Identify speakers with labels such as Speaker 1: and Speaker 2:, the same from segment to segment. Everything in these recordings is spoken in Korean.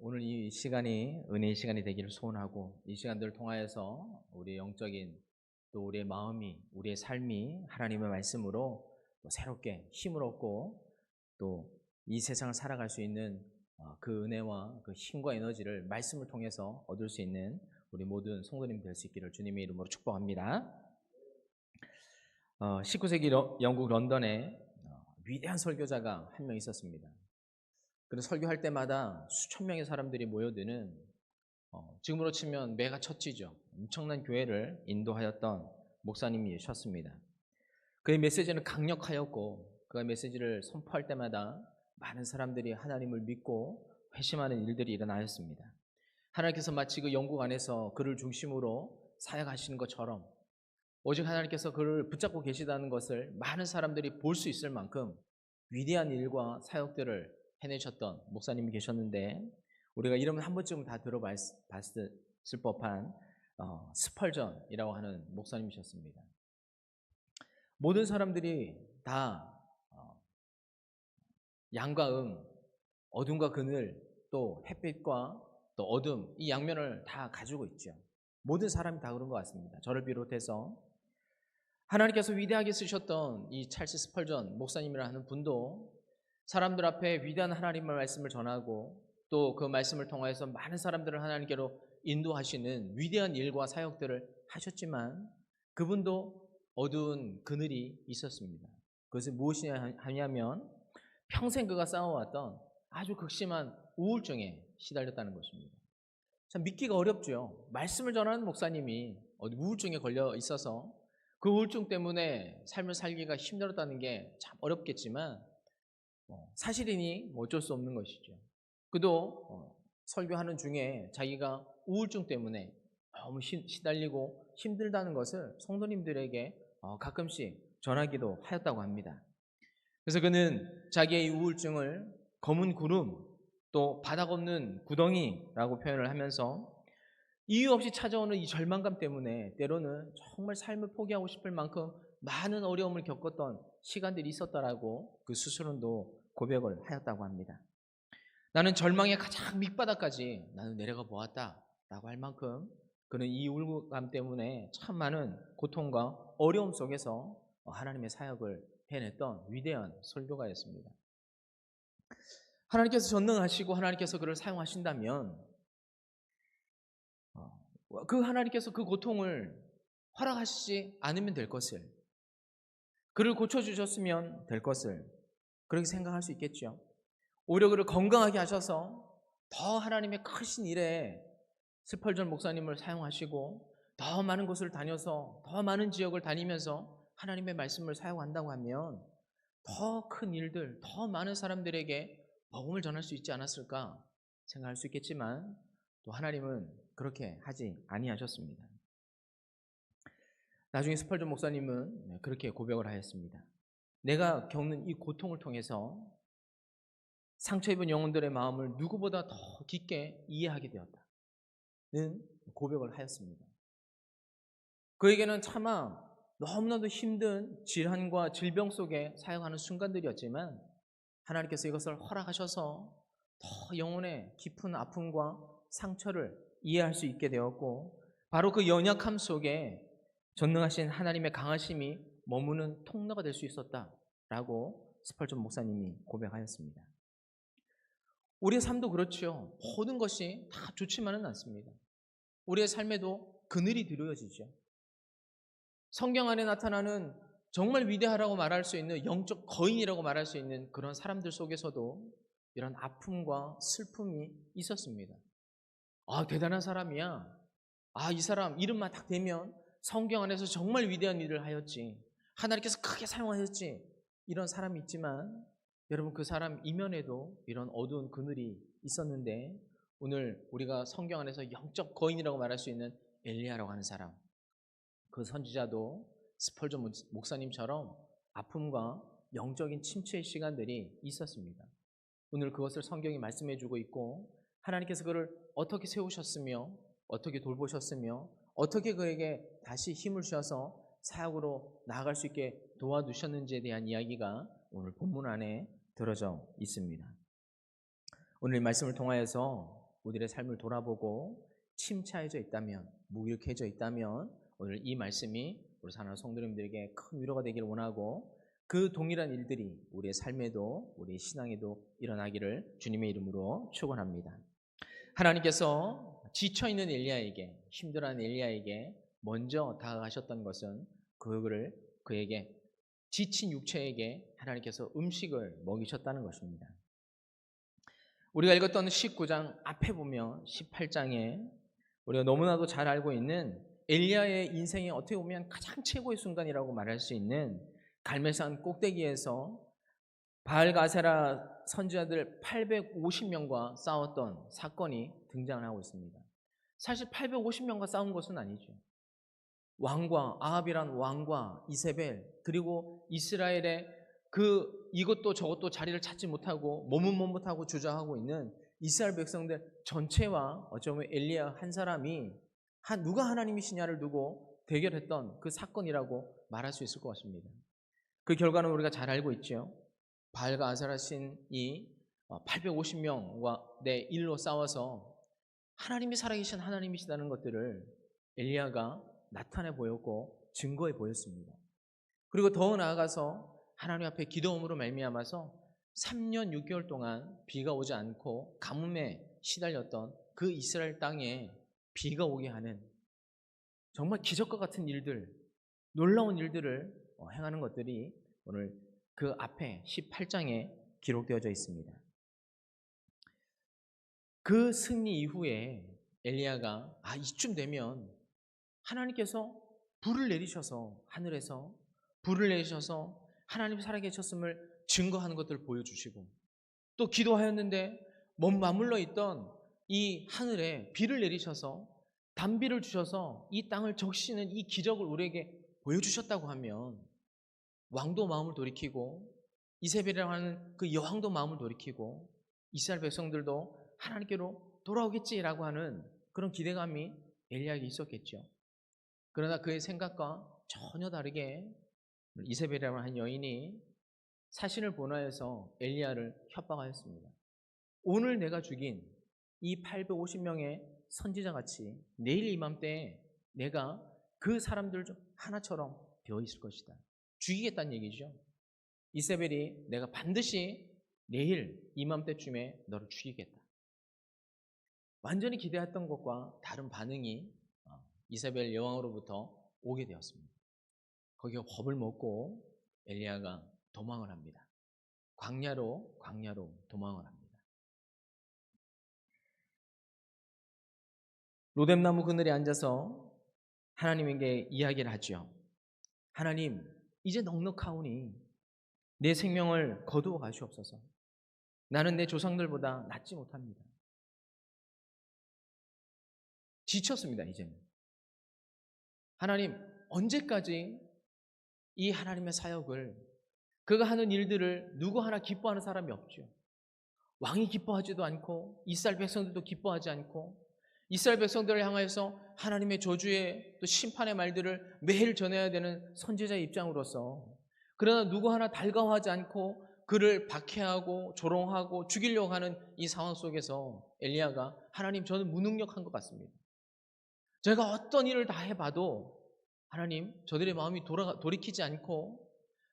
Speaker 1: 오늘 이 시간이 은혜의 시간이 되기를 소원하고, 이 시간들을 통하여서 우리의 영적인 또 우리의 마음이, 우리의 삶이 하나님의 말씀으로 또 새롭게 힘을 얻고 또 이 세상을 살아갈 수 있는 그 은혜와 그 힘과 에너지를 말씀을 통해서 얻을 수 있는 우리 모든 성도님 될 수 있기를 주님의 이름으로 축복합니다. 19세기 영국 런던에 위대한 설교자가 한 명 있었습니다. 그래서 설교할 때마다 수천 명의 사람들이 모여드는, 지금으로 치면 메가처치죠. 엄청난 교회를 인도하였던 목사님이셨습니다. 그의 메시지는 강력하였고, 그의 메시지를 선포할 때마다 많은 사람들이 하나님을 믿고 회심하는 일들이 일어나였습니다. 하나님께서 마치 그 영국 안에서 그를 중심으로 사역하시는 것처럼 오직 하나님께서 그를 붙잡고 계시다는 것을 많은 사람들이 볼 수 있을 만큼 위대한 일과 사역들을 해내셨던 목사님이 계셨는데, 우리가 이름을 한 번쯤 다 들어봤을 법한 스펄전이라고 하는 목사님이셨습니다. 모든 사람들이 다 양과 음, 어둠과 그늘, 또 햇빛과 또 어둠, 이 양면을 다 가지고 있죠. 모든 사람이 다 그런 것 같습니다. 저를 비롯해서 하나님께서 위대하게 쓰셨던 이 찰스 스펄전 목사님이라 하는 분도 사람들 앞에 위대한 하나님의 말씀을 전하고 또 그 말씀을 통하여서 많은 사람들을 하나님께로 인도하시는 위대한 일과 사역들을 하셨지만, 그분도 어두운 그늘이 있었습니다. 그것은 무엇이냐 하냐면 평생 그가 쌓아왔던 아주 극심한 우울증에 시달렸다는 것입니다. 참 믿기가 어렵죠. 말씀을 전하는 목사님이 우울증에 걸려 있어서 그 우울증 때문에 삶을 살기가 힘들었다는 게 참 어렵겠지만, 사실이니 어쩔 수 없는 것이죠. 그도 설교하는 중에 자기가 우울증 때문에 너무 시달리고 힘들다는 것을 성도님들에게 가끔씩 전하기도 하였다고 합니다. 그래서 그는 자기의 우울증을 검은 구름, 또 바닥 없는 구덩이라고 표현을 하면서 이유 없이 찾아오는 이 절망감 때문에 때로는 정말 삶을 포기하고 싶을 만큼 많은 어려움을 겪었던 시간들이 있었다라고 그 스스로도 고백을 하였다고 합니다. 나는 절망의 가장 밑바닥까지 나는 내려가 보았다라고 할 만큼 그는 이 우울감 때문에 참 많은 고통과 어려움 속에서 하나님의 사역을 해냈던 위대한 설교가였습니다. 하나님께서 전능하시고 하나님께서 그를 사용하신다면 그 하나님께서 그 고통을 허락하시지 않으면 될 것을, 그를 고쳐주셨으면 될 것을 그렇게 생각할 수 있겠죠. 오히려 그를 건강하게 하셔서 더 하나님의 크신 일에 스펄전 목사님을 사용하시고 더 많은 곳을 다녀서 더 많은 지역을 다니면서 하나님의 말씀을 사용한다고 하면 더 큰 일들, 더 많은 사람들에게 복음을 전할 수 있지 않았을까 생각할 수 있겠지만, 또 하나님은 그렇게 하지 아니하셨습니다. 나중에 스펄전 목사님은 그렇게 고백을 하였습니다. 내가 겪는 이 고통을 통해서 상처 입은 영혼들의 마음을 누구보다 더 깊게 이해하게 되었다는 고백을 하였습니다. 그에게는 차마 너무나도 힘든 질환과 질병 속에 사역하는 순간들이었지만, 하나님께서 이것을 허락하셔서 더 영혼의 깊은 아픔과 상처를 이해할 수 있게 되었고, 바로 그 연약함 속에 전능하신 하나님의 강하심이 머무는 통로가 될 수 있었다라고 스펄전 목사님이 고백하였습니다. 우리의 삶도 그렇죠. 모든 것이 다 좋지만은 않습니다. 우리의 삶에도 그늘이 드러여지죠. 성경 안에 나타나는 정말 위대하라고 말할 수 있는 영적 거인이라고 말할 수 있는 그런 사람들 속에서도 이런 아픔과 슬픔이 있었습니다. 대단한 사람이야. 이 사람 이름만 딱 대면 성경 안에서 정말 위대한 일을 하였지, 하나님께서 크게 사용하셨지, 이런 사람이 있지만, 여러분 그 사람 이면에도 이런 어두운 그늘이 있었는데, 오늘 우리가 성경 안에서 영적 거인이라고 말할 수 있는 엘리야라고 하는 사람, 그 선지자도 스펄전 목사님처럼 아픔과 영적인 침체의 시간들이 있었습니다. 오늘 그것을 성경이 말씀해 주고 있고, 하나님께서 그를 어떻게 세우셨으며 어떻게 돌보셨으며 어떻게 그에게 다시 힘을 주셔서 사역으로 나아갈 수 있게 도와주셨는지에 대한 이야기가 오늘 본문 안에 들어져 있습니다. 오늘 이 말씀을 통하여서 우리의 삶을 돌아보고 침체해져 있다면, 무기력해져 있다면 오늘 이 말씀이 우리 사랑하는 성도님들에게 큰 위로가 되기를 원하고, 그 동일한 일들이 우리의 삶에도 우리 신앙에도 일어나기를 주님의 이름으로 축원합니다. 하나님께서 지쳐있는 엘리야에게, 힘들어하는 엘리야에게 먼저 다가가셨던 것은 그에게 지친 육체에게 하나님께서 음식을 먹이셨다는 것입니다. 우리가 읽었던 19장 앞에 보면 18장에 우리가 너무나도 잘 알고 있는 엘리야의 인생에 어떻게 보면 가장 최고의 순간이라고 말할 수 있는 갈멜산 꼭대기에서 바알 가세라 선지자들 850명과 싸웠던 사건이 등장을 하고 있습니다. 사실 850명과 싸운 것은 아니죠. 왕과, 아합이란 왕과 이세벨, 그리고 이스라엘의 이것도 저것도 자리를 찾지 못하고 머뭇머뭇하고 주저하고 있는 이스라엘 백성들 전체와 어쩌면 엘리야 한 사람이 누가 하나님이시냐를 두고 대결했던 그 사건이라고 말할 수 있을 것 같습니다. 그 결과는 우리가 잘 알고 있죠. 바알과 아세라 신이 850명과 내 일로 싸워서 하나님이 살아계신 하나님이시다는 것들을 엘리야가 나타내 보였고 증거해 보였습니다. 그리고 더 나아가서 하나님 앞에 기도함으로 말미암아서 3년 6개월 동안 비가 오지 않고 가뭄에 시달렸던 그 이스라엘 땅에 비가 오게 하는 정말 기적과 같은 일들, 놀라운 일들을 행하는 것들이 오늘 그 앞에 18장에 기록되어져 있습니다. 그 승리 이후에 엘리야가 이쯤 되면 하나님께서 불을 내리셔서, 하늘에서 불을 내리셔서 하나님 살아계셨음을 증거하는 것들을 보여주시고, 또 기도하였는데 머물러 있던 이 하늘에 비를 내리셔서 단비를 주셔서 이 땅을 적시는 이 기적을 우리에게 보여주셨다고 하면 왕도 마음을 돌이키고 이세벨이라고 하는 그 여왕도 마음을 돌이키고 이스라엘 백성들도 하나님께로 돌아오겠지라고 하는 그런 기대감이 엘리야에게 있었겠죠. 그러나 그의 생각과 전혀 다르게 이세벨이라고 하는 여인이 사신을 보내서 엘리야를 협박하였습니다. 오늘 내가 죽인 이 850명의 선지자같이 내일 이맘때에 내가 그 사람들 중 하나처럼 되어 있을 것이다. 죽이겠다는 얘기죠. 이세벨이 내가 반드시 내일 이맘때쯤에 너를 죽이겠다. 완전히 기대했던 것과 다른 반응이 이세벨 여왕으로부터 오게 되었습니다. 거기가 겁을 먹고 엘리야가 도망을 합니다. 광야로 도망을 합니다. 로뎀나무 그늘에 앉아서 하나님에게 이야기를 하죠. 하나님, 이제 넉넉하오니 내 생명을 거두어 가시옵소서. 나는 내 조상들보다 낫지 못합니다. 지쳤습니다. 이제는. 하나님, 언제까지 이 하나님의 사역을, 그가 하는 일들을 누구 하나 기뻐하는 사람이 없죠. 왕이 기뻐하지도 않고 이스라엘 백성들도 기뻐하지 않고 이스라엘 백성들을 향하여서 하나님의 저주의 또 심판의 말들을 매일 전해야 되는 선지자의 입장으로서, 그러나 누구 하나 달가워하지 않고 그를 박해하고 조롱하고 죽이려고 하는 이 상황 속에서 엘리야가 하나님, 저는 무능력한 것 같습니다. 제가 어떤 일을 다 해봐도 하나님, 저들의 마음이 돌이키지 않고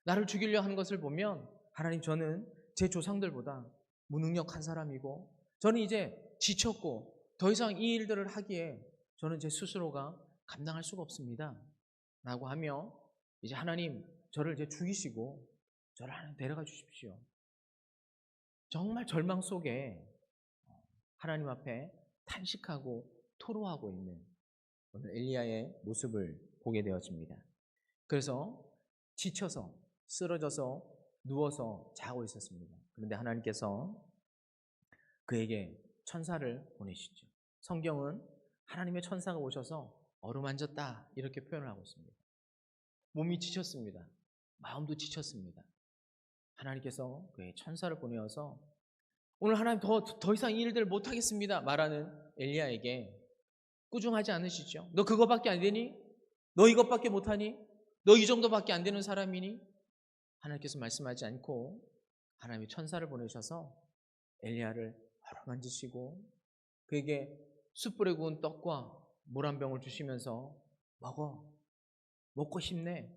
Speaker 1: 나를 죽이려 하는 것을 보면 하나님, 저는 제 조상들보다 무능력한 사람이고 저는 이제 지쳤고 더 이상 이 일들을 하기에 저는 제 스스로가 감당할 수가 없습니다 라고 하며 이제 하나님, 저를 이제 죽이시고 저를 하나님 데려가 주십시오. 정말 절망 속에 하나님 앞에 탄식하고 토로하고 있는 오늘 엘리야의 모습을 보게 되어집니다. 그래서 지쳐서 쓰러져서 누워서 자고 있었습니다. 그런데 하나님께서 그에게 천사를 보내시죠. 성경은 하나님의 천사가 오셔서 어루만졌다 이렇게 표현을 하고 있습니다. 몸이 지쳤습니다. 마음도 지쳤습니다. 하나님께서 그의 천사를 보내어서 오늘 하나님 더 이상 이 일들을 못하겠습니다 말하는 엘리야에게 꾸중하지 않으시죠? 너 그거밖에 안 되니? 너 이것밖에 못하니? 너 이 정도밖에 안 되는 사람이니? 하나님께서 말씀하지 않고 하나님의 천사를 보내셔서 엘리야를 어루만지시고 그에게 숯불에 구운 떡과 물 한 병을 주시면서 먹고 싶네.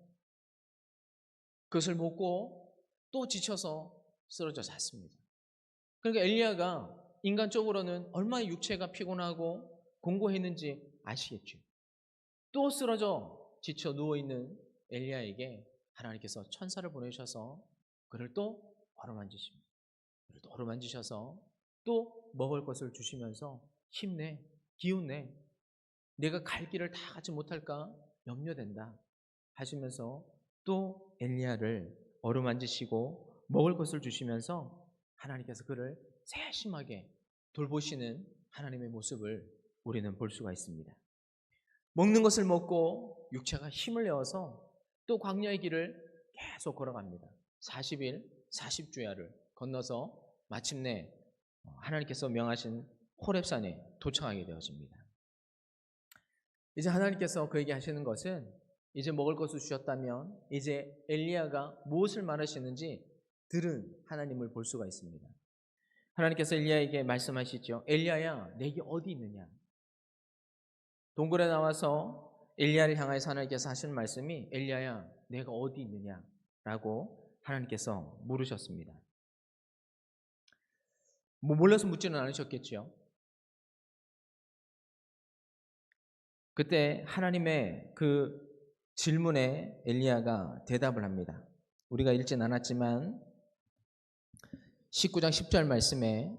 Speaker 1: 그것을 먹고 또 지쳐서 쓰러져 잤습니다. 그러니까 엘리야가 인간적으로는 얼마나 육체가 피곤하고 공고했는지 아시겠죠. 또 쓰러져 지쳐 누워있는 엘리야에게 하나님께서 천사를 보내셔서 그를 또 어루만지십니다. 그를 또 어루만지셔서 또 먹을 것을 주시면서 힘내, 기운내, 내가 갈 길을 다 가지 못할까 염려된다 하시면서 또 엘리야를 어루만지시고 먹을 것을 주시면서 하나님께서 그를 세심하게 돌보시는 하나님의 모습을 우리는 볼 수가 있습니다. 먹는 것을 먹고 육체가 힘을 내어서 또 광야의 길을 계속 걸어갑니다. 40일 40주야를 건너서 마침내 하나님께서 명하신 호렙산에 도착하게 되어집니다. 이제 하나님께서 그에게 하시는 것은 이제 먹을 것을 주셨다면 이제 엘리야가 무엇을 말하시는지 들은 하나님을 볼 수가 있습니다. 하나님께서 엘리야에게 말씀하시죠. 엘리야야, 내게 어디 있느냐? 동굴에 나와서 엘리야를 향하여서 하나님께서 하시는 말씀이 엘리야야, 내가 어디 있느냐라고 하나님께서 물으셨습니다. 몰라서 묻지는 않으셨겠죠. 그때 하나님의 그 질문에 엘리야가 대답을 합니다. 우리가 읽진 않았지만 19장 10절 말씀에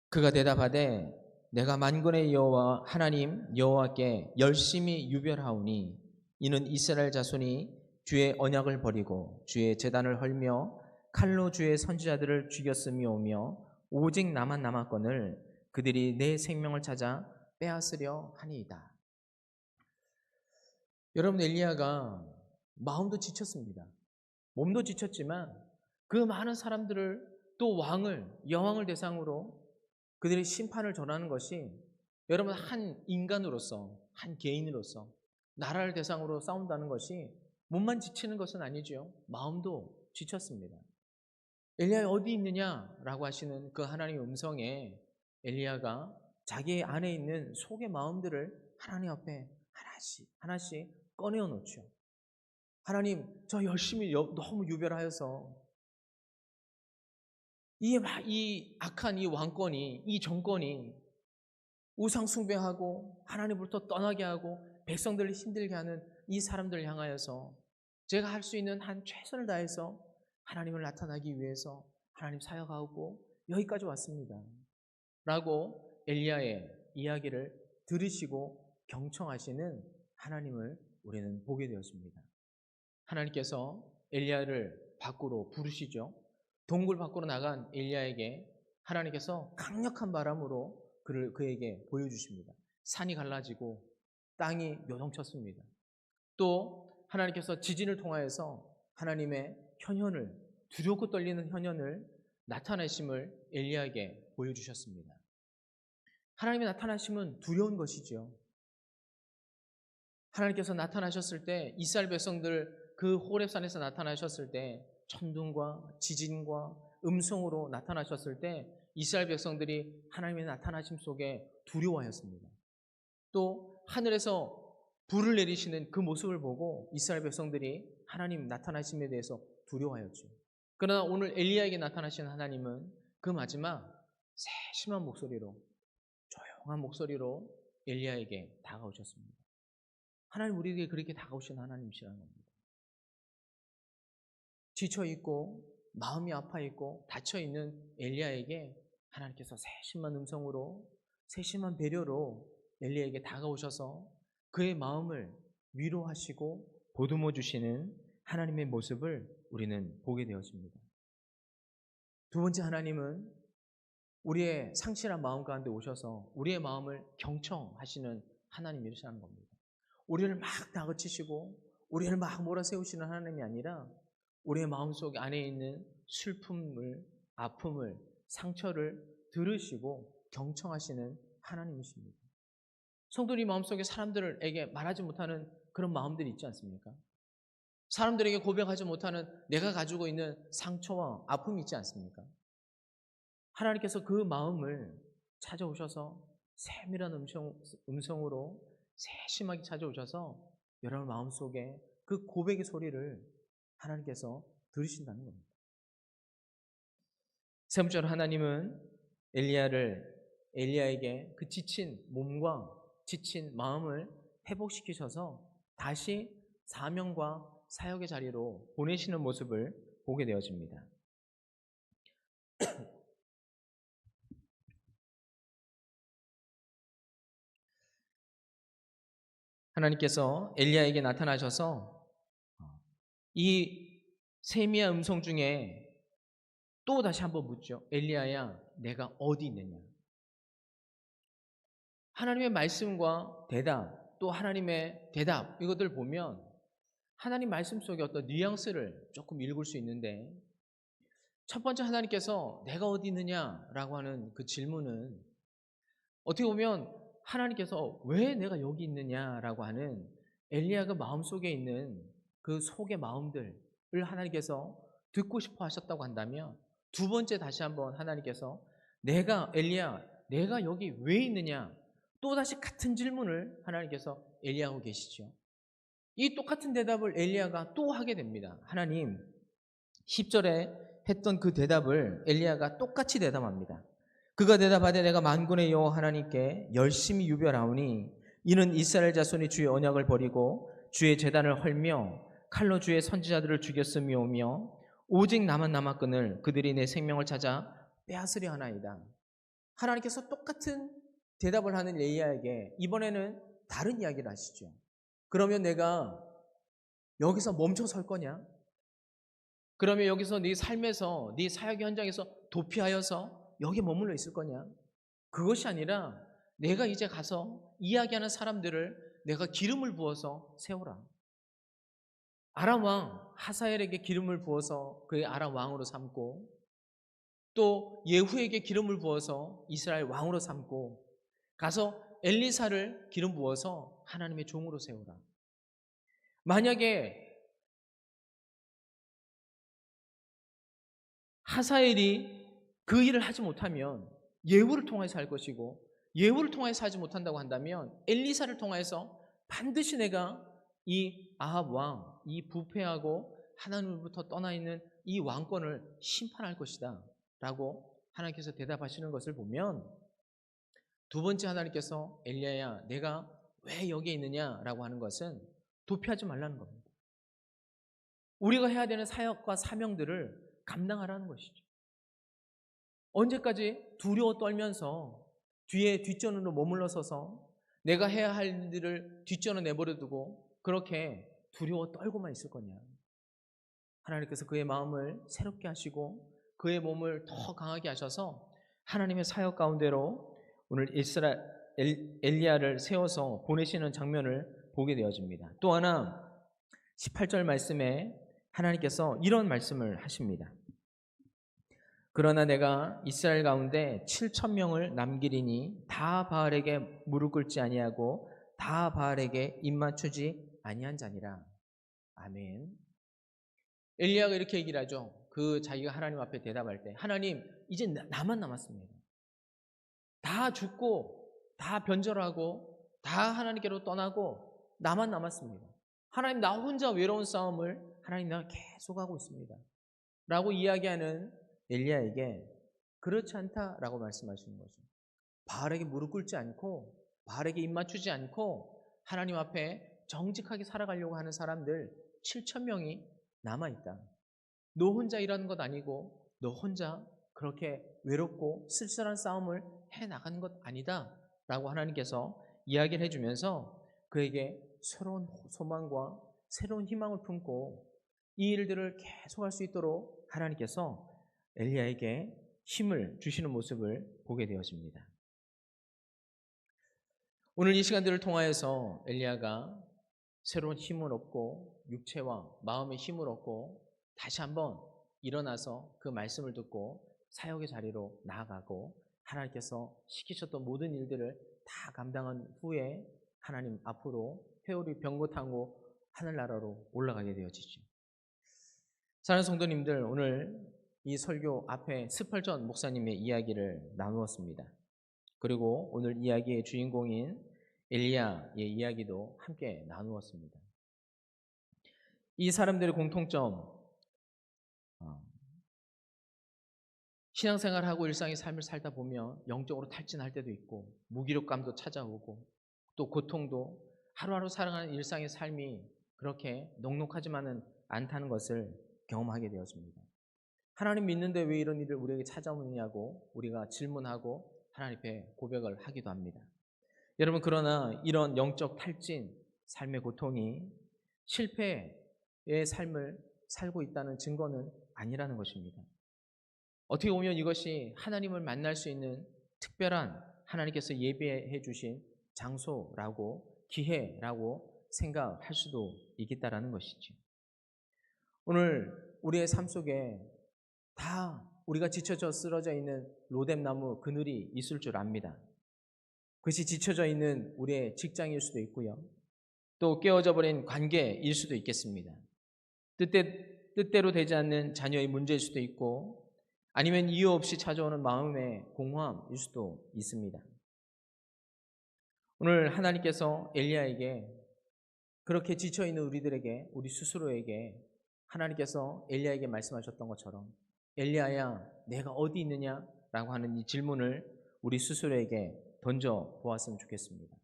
Speaker 1: 그가 대답하되 내가 만군의 여호와 하나님 여호와께 열심히 유별하오니 이는 이스라엘 자손이 주의 언약을 버리고 주의 제단을 헐며 칼로 주의 선지자들을 죽였음이오며 오직 나만 남았거늘 그들이 내 생명을 찾아 빼앗으려 하니이다. 여러분, 엘리야가 마음도 지쳤습니다. 몸도 지쳤지만 그 많은 사람들을 또 여왕을 대상으로 그들의 심판을 전하는 것이 여러분 한 인간으로서 한 개인으로서 나라를 대상으로 싸운다는 것이 몸만 지치는 것은 아니죠. 마음도 지쳤습니다. 엘리야 어디 있느냐라고 하시는 그 하나님의 음성에 엘리야가 자기 안에 있는 속의 마음들을 하나님 앞에 하나씩 꺼내어 놓죠. 하나님, 저 열심히 너무 유별하여서 이 악한 이 왕권이, 이 정권이 우상 숭배하고 하나님으로부터 떠나게 하고 백성들을 힘들게 하는 이 사람들을 향하여서 제가 할 수 있는 한 최선을 다해서 하나님을 나타나기 위해서 하나님 사역하고 여기까지 왔습니다. 라고 엘리야의 이야기를 들으시고 경청하시는 하나님을 우리는 보게 되었습니다. 하나님께서 엘리야를 밖으로 부르시죠. 동굴 밖으로 나간 엘리야에게 하나님께서 강력한 바람으로 그에게 보여주십니다. 산이 갈라지고 땅이 요동쳤습니다. 또 하나님께서 지진을 통하여서 하나님의 두렵고 떨리는 현현을 나타내심을 엘리야에게 보여주셨습니다. 하나님의 나타나심은 두려운 것이죠. 하나님께서 나타나셨을 때 이스라엘 백성들 그 호렙산에서 나타나셨을 때 천둥과 지진과 음성으로 나타나셨을 때 이스라엘 백성들이 하나님의 나타나심 속에 두려워하였습니다. 또 하늘에서 불을 내리시는 그 모습을 보고 이스라엘 백성들이 하나님 나타나심에 대해서 두려워하였죠. 그러나 오늘 엘리야에게 나타나신 하나님은 그 마지막 세심한 목소리로 조용한 목소리로 엘리야에게 다가오셨습니다. 하나님 우리에게 그렇게 다가오신 하나님이시라는 겁니다. 지쳐있고 마음이 아파있고 닫혀있는 엘리야에게 하나님께서 세심한 음성으로 세심한 배려로 엘리야에게 다가오셔서 그의 마음을 위로하시고 보듬어 주시는 하나님의 모습을 우리는 보게 되었습니다. 두 번째, 하나님은 우리의 상실한 마음 가운데 오셔서 우리의 마음을 경청하시는 하나님이시라는 겁니다. 우리를 막 다그치시고 우리를 막 몰아세우시는 하나님이 아니라 우리의 마음속 안에 있는 슬픔을, 아픔을, 상처를 들으시고 경청하시는 하나님이십니다. 성도님 마음속에 사람들에게 말하지 못하는 그런 마음들이 있지 않습니까? 사람들에게 고백하지 못하는 내가 가지고 있는 상처와 아픔이 있지 않습니까? 하나님께서 그 마음을 찾아오셔서 세밀한 음성으로 세심하게 찾아오셔서 여러분 마음속에 그 고백의 소리를 하나님께서 들으신다는 겁니다. 세 번째로 하나님은 엘리야에게 그 지친 몸과 지친 마음을 회복시키셔서 다시 사명과 사역의 자리로 보내시는 모습을 보게 되어집니다. 하나님께서 엘리야에게 나타나셔서 이 세미한 음성 중에 또 다시 한번 묻죠. 엘리야야, 내가 어디 있느냐? 하나님의 말씀과 대답, 또 하나님의 대답, 이것들 보면 하나님 말씀 속에 어떤 뉘앙스를 조금 읽을 수 있는데, 첫 번째 하나님께서 내가 어디 있느냐라고 하는 그 질문은 어떻게 보면 하나님께서 왜 내가 여기 있느냐라고 하는 엘리야가 마음속에 있는 그 속의 마음들을 하나님께서 듣고 싶어 하셨다고 한다면, 두 번째 다시 한번 하나님께서 엘리야, 내가 여기 왜 있느냐? 또다시 같은 질문을 하나님께서 엘리야하고 계시죠. 이 똑같은 대답을 엘리야가 또 하게 됩니다. 하나님, 10절에 했던 그 대답을 엘리야가 똑같이 대답합니다. 그가 대답하되 내가 만군의 여호와 하나님께 열심히 유별하오니 이는 이스라엘 자손이 주의 언약을 버리고 주의 제단을 헐며 칼로 주의 선지자들을 죽였음이오며 오직 나만 남았거늘 그들이 내 생명을 찾아 빼앗으려 하나이다. 하나님께서 똑같은 대답을 하는 엘리야에게 이번에는 다른 이야기를 하시죠. 그러면 내가 여기서 멈춰 설 거냐? 그러면 여기서 네 삶에서, 네 사역 현장에서 도피하여서 여기 머물러 있을 거냐? 그것이 아니라 내가 이제 가서 이야기하는 사람들을 내가 기름을 부어서 세우라. 아람 왕 하사엘에게 기름을 부어서 그의 아람 왕으로 삼고, 또 예후에게 기름을 부어서 이스라엘 왕으로 삼고, 가서 엘리사를 기름 부어서 하나님의 종으로 세우라. 만약에 하사엘이 그 일을 하지 못하면 예후를 통해서 할 것이고, 예후를 통해서 하지 못한다고 한다면 엘리사를 통해서 반드시 내가 이 아합 왕, 이 부패하고 하나님으로부터 떠나 있는 이 왕권을 심판할 것이다 라고 하나님께서 대답하시는 것을 보면, 두 번째 하나님께서 엘리야야, 내가 왜 여기에 있느냐라고 하는 것은 도피하지 말라는 겁니다. 우리가 해야 되는 사역과 사명들을 감당하라는 것이죠. 언제까지 두려워 떨면서 뒤에 뒷전으로 머물러 서서 내가 해야 할 일들을 뒷전에 내버려 두고 그렇게 두려워 떨고만 있을 거냐? 하나님께서 그의 마음을 새롭게 하시고 그의 몸을 더 강하게 하셔서 하나님의 사역 가운데로 오늘 엘리야를 세워서 보내시는 장면을 보게 되어집니다. 또 하나 18절 말씀에 하나님께서 이런 말씀을 하십니다. 그러나 내가 이스라엘 가운데 7,000명을 남기리니 다 바알에게 무릎 꿇지 아니하고 다 바알에게 입 맞추지 아니한 자니라. 아멘. 엘리야가 이렇게 얘기를 하죠. 그 자기가 하나님 앞에 대답할 때, 하나님, 이제 나만 남았습니다. 다 죽고 다 변절하고 다 하나님께로 떠나고 나만 남았습니다. 하나님, 나 혼자 외로운 싸움을 하나님 내가 계속하고 있습니다 라고 이야기하는 엘리야에게 그렇지 않다라고 말씀하시는 거죠. 바알에게 무릎 꿇지 않고 바알에게 입 맞추지 않고 하나님 앞에 정직하게 살아가려고 하는 사람들 7,000명이 남아있다. 너 혼자 일하는 것 아니고 너 혼자 그렇게 외롭고 쓸쓸한 싸움을 해나가는 것 아니다 라고 하나님께서 이야기를 해주면서 그에게 새로운 소망과 새로운 희망을 품고 이 일들을 계속할 수 있도록 하나님께서 엘리야에게 힘을 주시는 모습을 보게 되었습니다. 오늘 이 시간들을 통하여서 엘리야가 새로운 힘을 얻고 육체와 마음의 힘을 얻고 다시 한번 일어나서 그 말씀을 듣고 사역의 자리로 나아가고 하나님께서 시키셨던 모든 일들을 다 감당한 후에 하나님 앞으로 회오리 병고 타고 하늘나라로 올라가게 되어지죠. 사랑하는 성도님들, 오늘 이 설교 앞에 스펄전 목사님의 이야기를 나누었습니다. 그리고 오늘 이야기의 주인공인 엘리야의 이야기도 함께 나누었습니다. 이 사람들의 공통점, 신앙생활하고 일상의 삶을 살다 보면 영적으로 탈진할 때도 있고 무기력감도 찾아오고 또 고통도 하루하루 살아가는 일상의 삶이 그렇게 녹록하지만은 않다는 것을 경험하게 되었습니다. 하나님 믿는데 왜 이런 일을 우리에게 찾아오느냐고 우리가 질문하고 하나님 앞에 고백을 하기도 합니다. 여러분, 그러나 이런 영적 탈진, 삶의 고통이 실패의 삶을 살고 있다는 증거는 아니라는 것입니다. 어떻게 보면 이것이 하나님을 만날 수 있는 특별한 하나님께서 예비해 주신 장소라고, 기회라고 생각할 수도 있겠다라는 것이죠. 오늘 우리의 삶 속에 다 우리가 지쳐져 쓰러져 있는 로뎀나무 그늘이 있을 줄 압니다. 그것이 지쳐져 있는 우리의 직장일 수도 있고요. 또 깨어져 버린 관계일 수도 있겠습니다. 뜻대로 되지 않는 자녀의 문제일 수도 있고, 아니면 이유 없이 찾아오는 마음의 공허함일 수도 있습니다. 오늘 하나님께서 엘리야에게, 그렇게 지쳐있는 우리들에게, 우리 스스로에게 하나님께서 엘리야에게 말씀하셨던 것처럼 엘리야야 내가 어디 있느냐? 라고 하는 이 질문을 우리 스스로에게 던져 보았으면 좋겠습니다.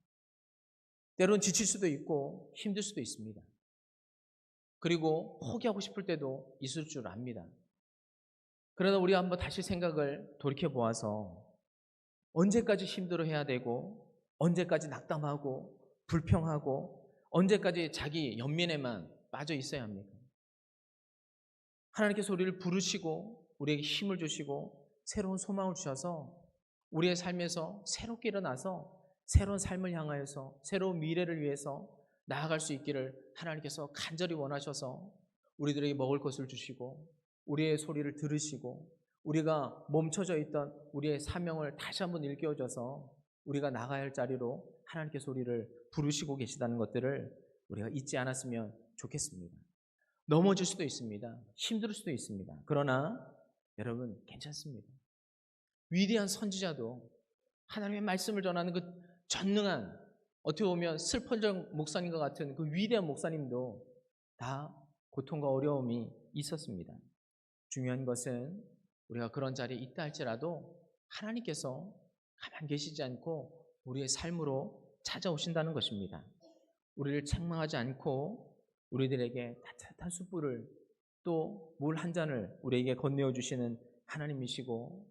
Speaker 1: 때론 지칠 수도 있고 힘들 수도 있습니다. 그리고 포기하고 싶을 때도 있을 줄 압니다. 그러나 우리 한번 다시 생각을 돌이켜 보아서 언제까지 힘들어해야 되고, 언제까지 낙담하고 불평하고, 언제까지 자기 연민에만 빠져 있어야 합니까? 하나님께서 우리를 부르시고 우리에게 힘을 주시고 새로운 소망을 주셔서 우리의 삶에서 새롭게 일어나서 새로운 삶을 향하여서 새로운 미래를 위해서 나아갈 수 있기를 하나님께서 간절히 원하셔서 우리들에게 먹을 것을 주시고 우리의 소리를 들으시고 우리가 멈춰져 있던 우리의 사명을 다시 한번 일깨워줘서 우리가 나가야 할 자리로 하나님께서 우리를 부르시고 계시다는 것들을 우리가 잊지 않았으면 좋겠습니다. 넘어질 수도 있습니다. 힘들 수도 있습니다. 그러나 여러분 괜찮습니다. 위대한 선지자도 하나님의 말씀을 전하는 그 전능한, 어떻게 보면 슬퍼정 목사님과 같은 그 위대한 목사님도 다 고통과 어려움이 있었습니다. 중요한 것은 우리가 그런 자리에 있다 할지라도 하나님께서 가만 계시지 않고 우리의 삶으로 찾아오신다는 것입니다. 우리를 책망하지 않고 우리들에게 따뜻한 숯불을 또 물 한 잔을 우리에게 건네어 주시는 하나님이시고,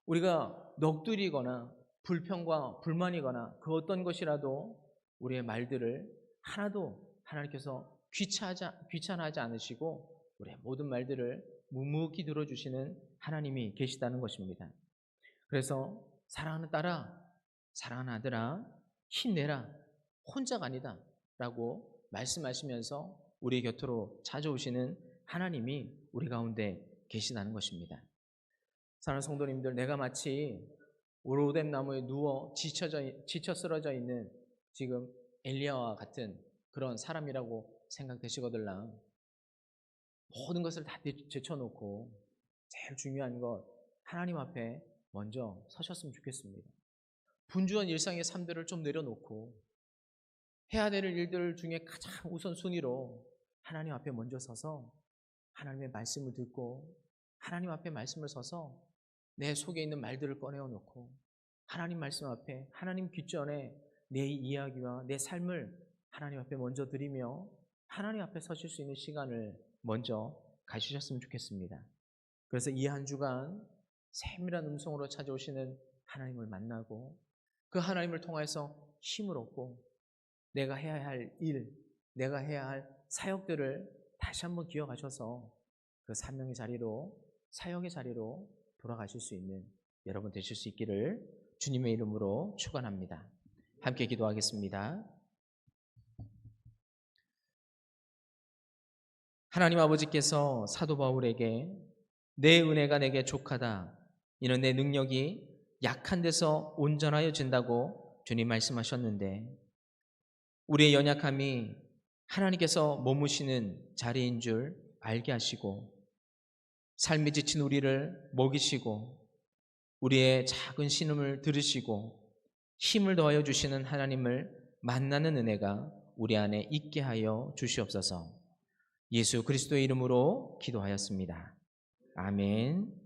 Speaker 1: 우리가 넋두리거나 불평과 불만이거나 그 어떤 것이라도 우리의 말들을 하나도 하나님께서 귀찮아하지 않으시고 우리의 모든 말들을 묵묵히 들어주시는 하나님이 계시다는 것입니다. 그래서 사랑하는 딸아, 사랑하는 아들아, 힘내라, 혼자가 아니다 라고 말씀하시면서 우리 곁으로 찾아오시는 하나님이 우리 가운데 계시다는 것입니다. 사랑하는 성도님들, 내가 마치 로뎀 나무에 누워 지쳐 쓰러져 있는 지금 엘리야와 같은 그런 사람이라고 생각되시거들랑 모든 것을 다 제쳐놓고 제일 중요한 것 하나님 앞에 먼저 서셨으면 좋겠습니다. 분주한 일상의 삶들을 좀 내려놓고 해야 될 일들 중에 가장 우선순위로 하나님 앞에 먼저 서서 하나님의 말씀을 듣고 하나님 앞에 말씀을 서서 내 속에 있는 말들을 꺼내어 놓고 하나님 말씀 앞에, 하나님 귓전에 내 이야기와 내 삶을 하나님 앞에 먼저 드리며 하나님 앞에 서실 수 있는 시간을 먼저 가지셨으면 좋겠습니다. 그래서 이 한 주간 세밀한 음성으로 찾아오시는 하나님을 만나고 그 하나님을 통해서 힘을 얻고 내가 해야 할 일, 내가 해야 할 사역들을 다시 한번 기억하셔서 그 사명의 자리로, 사역의 자리로 돌아가실 수 있는 여러분 되실 수 있기를 주님의 이름으로 축원합니다. 함께 기도하겠습니다. 하나님 아버지께서 사도 바울에게 내 은혜가 내게 족하다, 이는 내 능력이 약한 데서 온전하여진다고 주님 말씀하셨는데, 우리의 연약함이 하나님께서 머무시는 자리인 줄 알게 하시고 삶에 지친 우리를 먹이시고 우리의 작은 신음을 들으시고 힘을 더하여 주시는 하나님을 만나는 은혜가 우리 안에 있게 하여 주시옵소서. 예수 그리스도의 이름으로 기도하였습니다. 아멘.